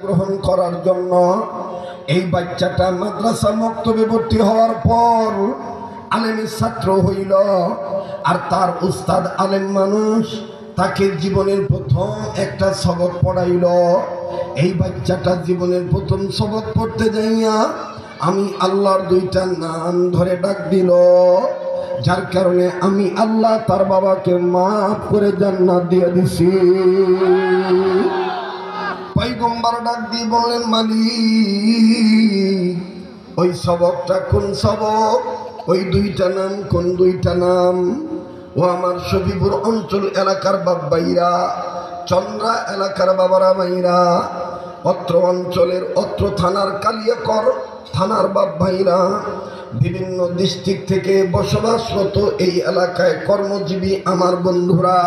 গ্রহণ করার জন্য এই বাচ্চাটা মাদ্রাসা মক্তবে ভর্তি হওয়ার পর আলেমের ছাত্র হইল। আর তার উস্তাদ আলেম মানুষ, তাকে জীবনের প্রথম একটা সবক পড়াইল। এই বাচ্চাটা জীবনের প্রথম সবক পড়তে যাইয়া আমি আল্লাহর দুইটা নাম ধরে ডাক দিল, যার কারণে আমি আল্লাহ তার বাবাকে মাফ করে জান্নাত দিয়ে দিছি। পয়গম্বর ডাক দিয়ে বললেন, মালিক ওই সবকটা কোন সবক? ওই দুইটা নাম কোন দুইটা নাম? ও আমার শফিপুর অঞ্চল এলাকার বাবাইরা, চন্দ্রা এলাকার বাবারা মাইরা, অত্র অঞ্চলের অত্র থানার কালিয়াকর থানার বাবাইরা, বিভিন্ন ডিস্ট্রিক্ট থেকে বসবাসরত এই এলাকায় কর্মজীবী আমার বন্ধুরা,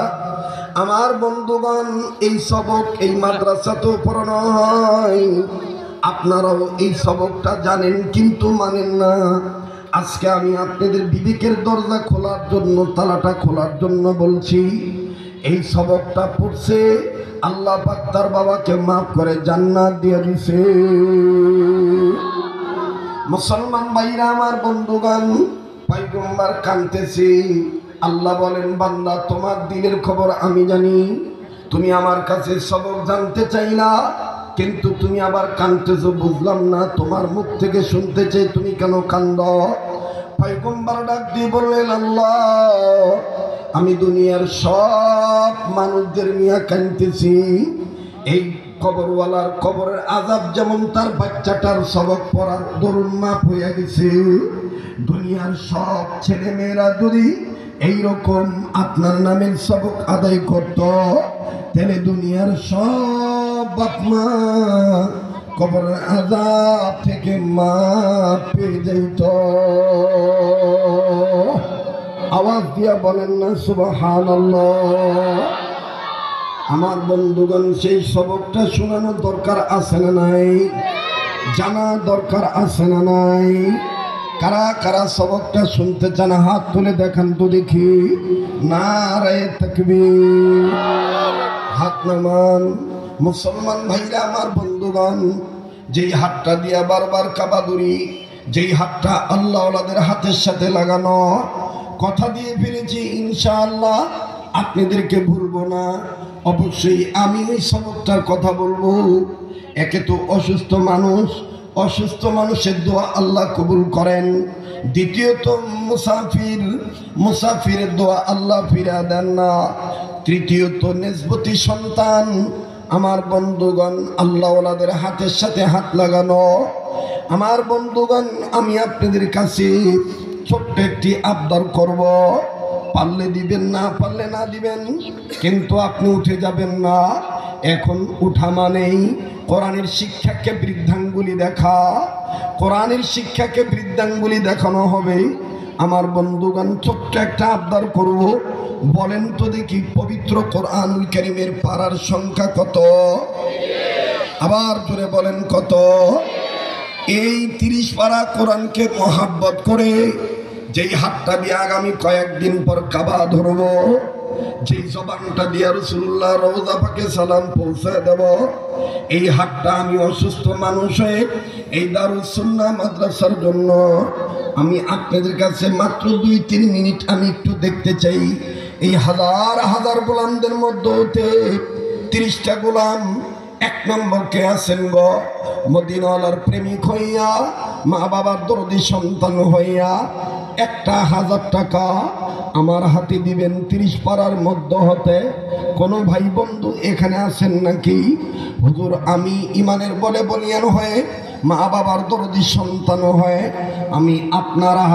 আমার বন্ধুগণ, এই সবক এই মাদ্রাসাতেও পড়ানো হয়। আপনারাও এই সবকটা জানেন কিন্তু মানেন না। আজকে আমি আপনাদের বিবেকের দরজা খোলার জন্য, তালাটা খোলার জন্য বলছি। এই সবকটা পড়ছে, আল্লাহ পাক তার বাবাকে মাফ করে জান্নাত দিয়ে দিছে। মুসলমান ভাইরা আমার বন্ধুগণ, পয়গম্বর কাঁদতেছে। আল্লাহ বলেন, বান্দা তোমার দিলের খবর আমি জানি। তুমি আমার কাছে সবক জানতে চাইলা, কিন্তু তুমি আবার কাঁদতেছো, বুঝলাম না। তোমার মুখ থেকে শুনতে চাই, তুমি কেন কান্দ? পয়গম্বর ডাক দিয়ে বললেন, আল্লাহ আমি দুনিয়ার সব মানুষদের নিয়ে কাঁদতেছি। এই কবরওয়ালার কবরের আযাব যেমন তার বাচ্চাটার সবক পড়ার দরুন মাপ হয়ে গেছে, দুনিয়ার সব ছেলে মেয়েরা যদি এইরকম আপনার নামের সবক আদায় করত, তাহলে দুনিয়ার সব বাপ মা কবরের আযাব থেকে মাপ পেয়ে যাইত। আওয়াজ দিয়া বলেন না সুবহানাল্লাহ। আমার বন্ধুগণ, সেই সবকটা শোনানো দরকার আছে না নাই? জানা দরকার আছে না নাই? কারা কারা সবকটা শুনতে চান হাত তুলে দেখান তো দেখি। নারে তাকবীর, হাত নামান। মুসলমান ভাইরা আমার বন্ধুগণ, যেই হাতটা দিয়া বারবার কাবাদুরি, যেই হাতটা আল্লাহ ওয়ালাদের হাতের সাথে লাগানো, কথা দিয়ে ফেলেছি ইনশাআল্লাহ আপনাদেরকে ভুলবো না। অবশ্যই আমি ওই সবকটার কথা বলবো। একে তো অসুস্থ মানুষ, অসুস্থ মানুষের দোয়া আল্লাহ কবুল করেন। দ্বিতীয়ত মুসাফিরের দোয়া আল্লাহ ফিরা দেন না। তৃতীয়ত নিসবতি সন্তান। আমার বন্ধুগণ, আল্লাহ ওয়ালাদের হাতের সাথে হাত লাগানো। আমার বন্ধুগণ, আমি আপনাদের কাছে ছোট্ট একটি আবদার করব। পারলে দিবেন, না পারলে না দিবেন, কিন্তু আপনি উঠে যাবেন না। এখন উঠা মানেই কোরআনের শিক্ষাকে বৃদ্ধাঙ্গুলি দেখা, কোরআনের শিক্ষাকে বৃদ্ধাঙ্গুলি দেখানো হবে। আমার বন্ধুগণ, ছোট্ট একটা আবদার করব। বলেন তো দেখি, পবিত্র কোরআনুল কারীমের পারার সংখ্যা কত? আবার জোরে বলেন কত? এই 30 পারা কোরআনকে মহাব্বত করে যেই হাতটা দিয়ে আগামী কয়েকদিন পর কাবা ধরব, যেই জবানটা দিয়ে রাসূলুল্লাহ রওজা পাকে সালাম পৌঁছে দেব, এই হাতটা আমি অসুস্থ মানুষ হয়ে এই দারুস সুন্নাহ মাদ্রাসার জন্য আমি আপনাদের কাছে মাত্র 2-3 মিনিট আমি একটু দেখতে চাই। এই হাজার হাজার গোলামদের মধ্যে 30টা গোলাম 1 নম্বর কে আছেন গো? মদিনাওয়ালার প্রেমিক হইয়া, মা বাবার দরদি সন্তান হইয়া 1000 টাকা আমার হাতে দিবেন 30 পারার মধ্য হতে। কোনো ভাই বন্ধু এখানে আছেন নাকি? হুজুর, আমি ইমানের বলে বলিয়ান হয়ে, মা বাবার দরদি সন্তান হয়ে আমি আপনারা